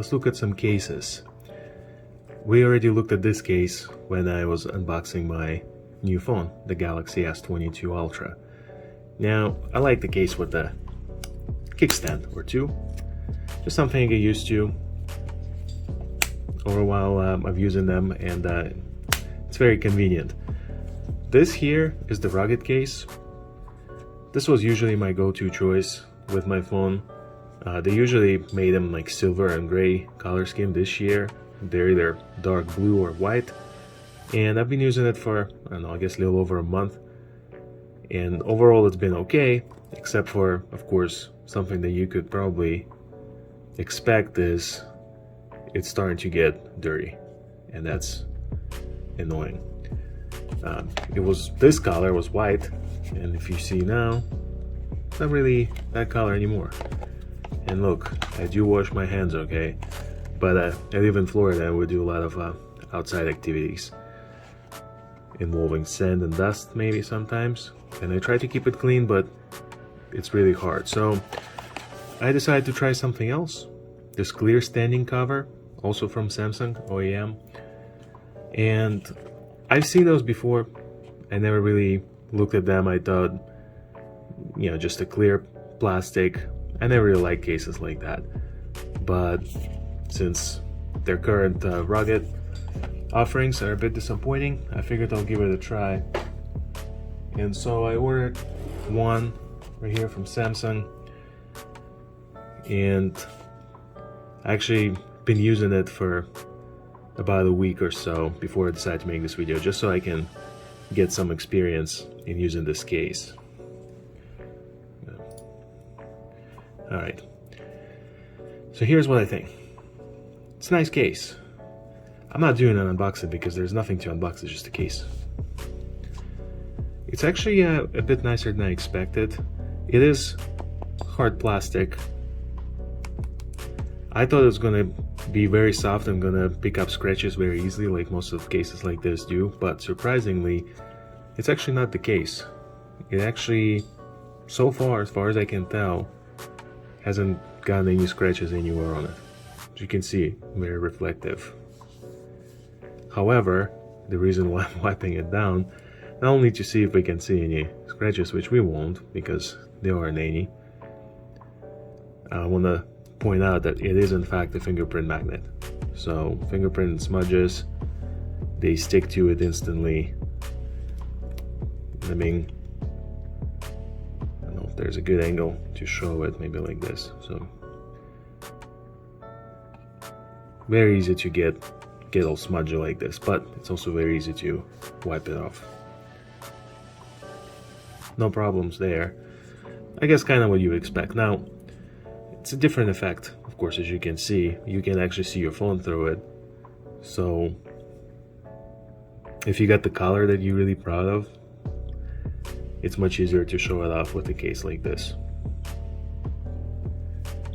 let's look at some cases. We already looked at this case when I was unboxing my new phone, the Galaxy S22 Ultra. Now, I like the case with the kickstand or two. Just something I get used to over a while of using them, and it's very convenient. This here is the rugged case. This was usually my go-to choice with my phone. They usually made them like silver and gray color scheme. This year they're either dark blue or white, and I've been using it for, I don't know, I guess a little over a month, and overall it's been okay, except for, of course, something that you could probably expect is it's starting to get dirty, and that's annoying. It was, this color was white, and if you see now, it's not really that color anymore. And look, I do wash my hands, okay, but I live in Florida and we do a lot of outside activities involving sand and dust maybe sometimes, and I try to keep it clean, but it's really hard. So I decided to try something else. This clear standing cover, also from Samsung OEM, and I've seen those before. I never really looked at them. I thought, you know, just a clear plastic. I never really like cases like that, but since their current rugged offerings are a bit disappointing, I figured I'll give it a try. And so I ordered one right here from Samsung, and I actually been using it for about a week or so before I decided to make this video, just so I can get some experience in using this case. Alright, so here's what I think. It's a nice case. I'm not doing an unboxing because there's nothing to unbox, it's just a case. It's actually a bit nicer than I expected. It is hard plastic. I thought it was gonna be very soft and gonna pick up scratches very easily like most of cases like this do, but surprisingly, it's actually not the case. It actually, so far as I can tell, hasn't gotten any scratches anywhere on it. As you can see, very reflective. However, the reason why I'm wiping it down, not only to see if we can see any scratches, which we won't because there aren't any, I want to point out that it is in fact a fingerprint magnet. So fingerprint smudges, they stick to it instantly. I mean, I don't know if there's a good angle to show it, maybe like this. So very easy to get all smudgy like this, but it's also very easy to wipe it off. No problems there. I guess kind of what you would expect. Now, it's a different effect, of course. As you can see, you can actually see your phone through it. So if you got the color that you're really proud of, it's much easier to show it off with a case like this.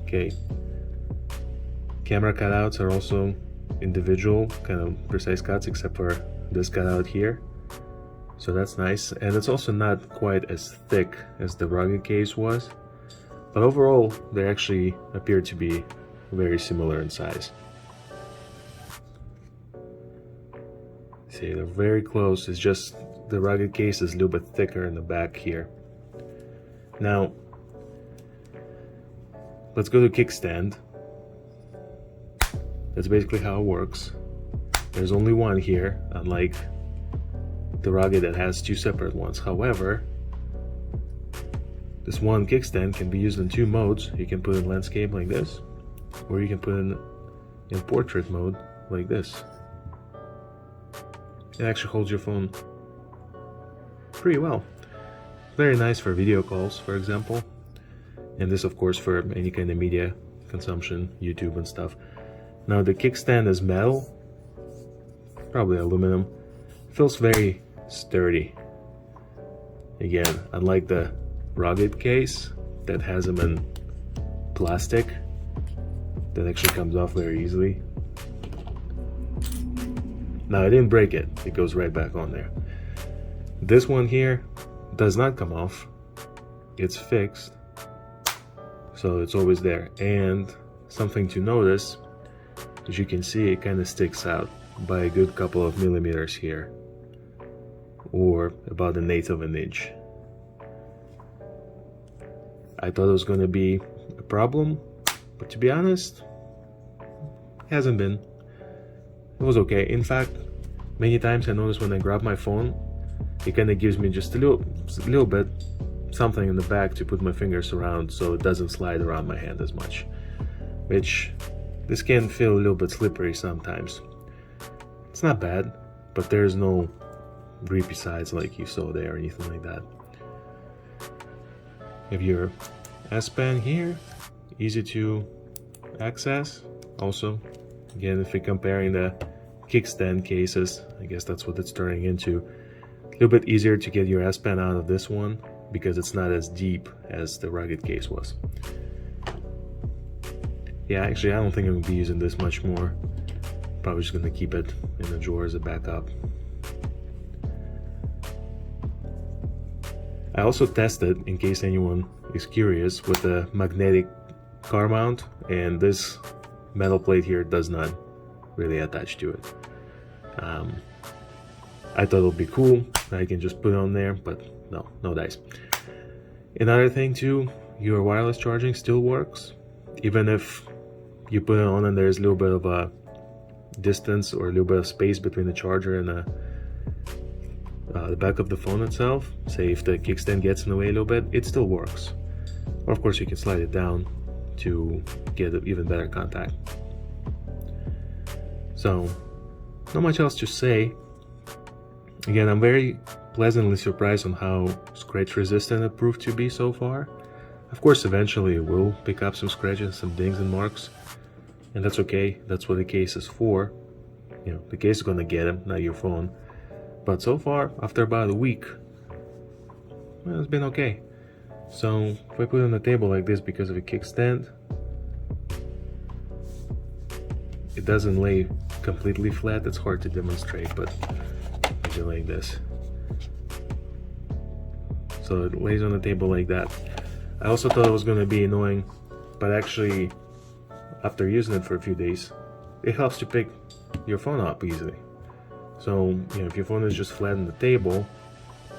Okay, camera cutouts are also individual, kind of precise cuts, except for this cutout here. So that's nice, and it's also not quite as thick as the rugged case was, but overall they actually appear to be very similar in size. See, they're very close. It's just the rugged case is a little bit thicker in the back here. Now let's go to Kickstand. That's basically how it works. There's only one here, unlike the rugged that has two separate ones. However, this one kickstand can be used in two modes. You can put it in landscape like this, or you can put it in portrait mode like this. It actually holds your phone pretty well. Very nice for video calls, for example, and this of course for any kind of media consumption, YouTube and stuff. Now the kickstand is metal, probably aluminum. Feels very sturdy. Again, unlike the rugged case that has them in plastic, that actually comes off very easily. Now I didn't break it, it goes right back on there. This one here does not come off, it's fixed, so it's always there. And something to notice, as you can see, it kind of sticks out by a good couple of millimeters here, or about 1/8 of an inch. I thought it was going to be a problem, but to be honest, it hasn't been. It was okay. In fact, many times I notice when I grab my phone, it kind of gives me just a little bit something in the back to put my fingers around, so it doesn't slide around my hand as much, which this can feel a little bit slippery sometimes. It's not bad, but there's no grippy sides like you saw there or anything like that. You have your S Pen here, easy to access. Also, again, if you're comparing the Kickstand cases, I guess that's what it's turning into. A little bit easier to get your S Pen out of this one because it's not as deep as the rugged case was. Yeah, actually, I don't think I'm going to be using this much more. Probably just going to keep it in the drawer as a backup. I also tested, in case anyone is curious, with a magnetic car mount, and this metal plate here does not really attach to it. I thought it would be cool, I can just put it on there, but no dice. Another thing too, your wireless charging still works, even if you put it on and there's a little bit of a distance or a little bit of space between the charger and the back of the phone itself. Say if the kickstand gets in the way a little bit, it still works. Or of course you can slide it down to get even better contact. So, not much else to say. Again, I'm very pleasantly surprised on how scratch resistant it proved to be so far. Of course, eventually it will pick up some scratches, some dings and marks, and that's okay. That's what the case is for. You know, the case is gonna get them, not your phone. But so far, after about a week, well, it's been okay. So if I put it on the table like this because of a kickstand, it doesn't lay completely flat. It's hard to demonstrate, but I do like this. So it lays on the table like that. I also thought it was going to be annoying, but actually, after using it for a few days, it helps to pick your phone up easily. So, you know, if your phone is just flat on the table,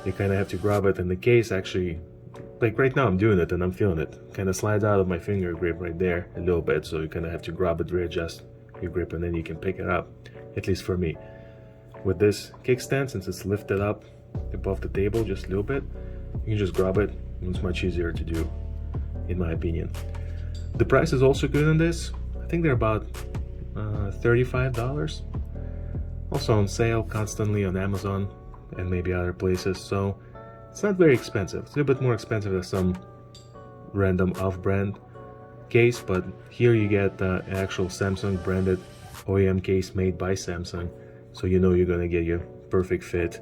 you kind of have to grab it, and the case actually, like right now I'm doing it and I'm feeling it, kind of slides out of my finger grip right there a little bit, so you kind of have to grab it, readjust your grip, and then you can pick it up, at least for me. With this kickstand, since it's lifted up above the table just a little bit, you can just grab it, and it's much easier to do, in my opinion. The price is also good on this. I think they're about $35. Also on sale constantly on Amazon and maybe other places, so it's not very expensive. It's a little bit more expensive than some random off-brand case, but here you get an actual Samsung branded OEM case made by Samsung, so you know you're gonna get your perfect fit.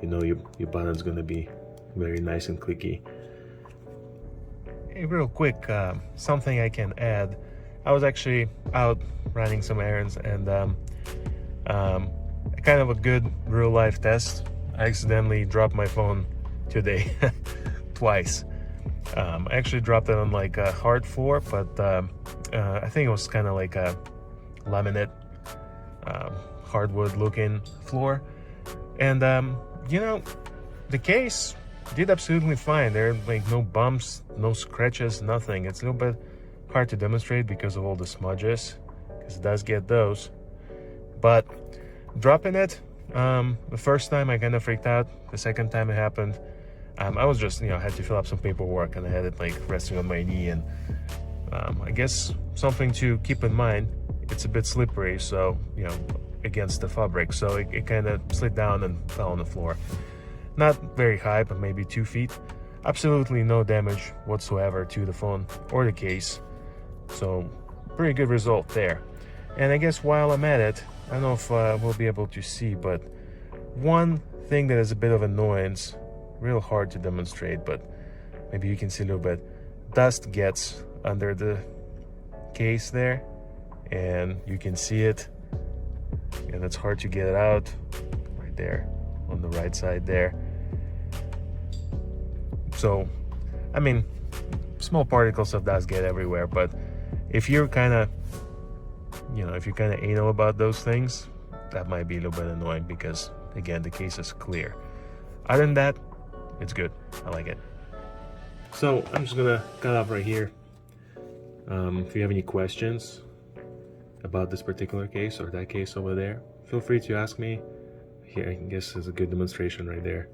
You know your button's gonna be very nice and clicky. Hey, real quick, something I can add. I was actually out running some errands, and kind of a good real life test. I accidentally dropped my phone today twice. I actually dropped it on like a hard floor, but I think it was kind of like a laminate hardwood looking floor, and you know, the case did absolutely fine. There are like no bumps, no scratches, nothing. It's a little bit hard to demonstrate because of all the smudges, because it does get those. But dropping it, the first time I kind of freaked out. The second time it happened, I was just, you know, had to fill up some paperwork, and I had it like resting on my knee, and I guess something to keep in mind, it's a bit slippery, so, you know, against the fabric, so it kind of slid down and fell on the floor. Not very high, but maybe 2 feet. Absolutely no damage whatsoever to the phone or the case, so pretty good result there. And I guess while I'm at it, I don't know if we'll be able to see, but one thing that is a bit of annoyance, real hard to demonstrate, but maybe you can see a little bit, dust gets under the case there, and you can see it, and it's hard to get it out right there on the right side there. So, I mean, small particles of dust get everywhere, but if you're kind of if you're kind of anal about those things, that might be a little bit annoying because, again, the case is clear. Other than that, it's good. I like it. So I'm just gonna cut off right here. If you have any questions about this particular case or that case over there, feel free to ask me. Here, I guess is a good demonstration right there.